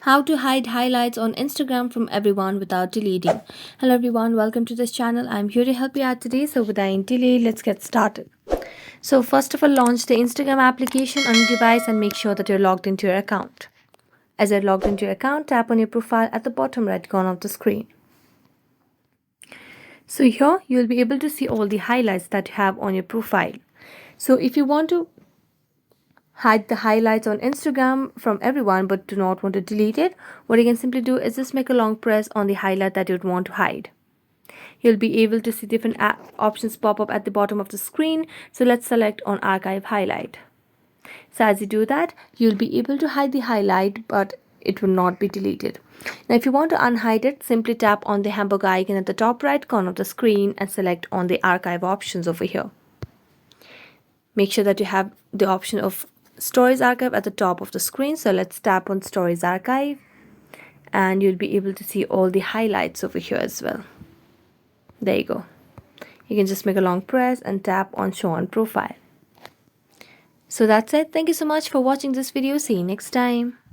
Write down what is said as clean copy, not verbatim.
How to hide highlights on Instagram from everyone without deleting. Hello everyone, welcome to this channel. I'm here to help you out today. So without any delay, let's get started. So first of all, launch the Instagram application on your device and make sure that you're logged into your account. As you're logged into your account, tap on your profile at the bottom right corner of the screen. So here you'll be able to see all the highlights that you have on your profile. So if you want to hide the highlights on Instagram from everyone but do not want to delete it, what you can simply do is just make a long press on the highlight that you'd want to hide. You'll be able to see different options pop up at the bottom of the screen. So let's select on archive highlight. So as you do that, you'll be able to hide the highlight, but it will not be deleted. Now if you want to unhide it, simply tap on the hamburger icon at the top right corner of the screen and select on the archive options over here. Make sure that you have the option of Stories Archive at the top of the screen. So let's tap on Stories Archive and you'll be able to see all the highlights over here as well. There you go. You can just make a long press and tap on Show on Profile. So that's it. Thank you so much for watching this video. See you next time.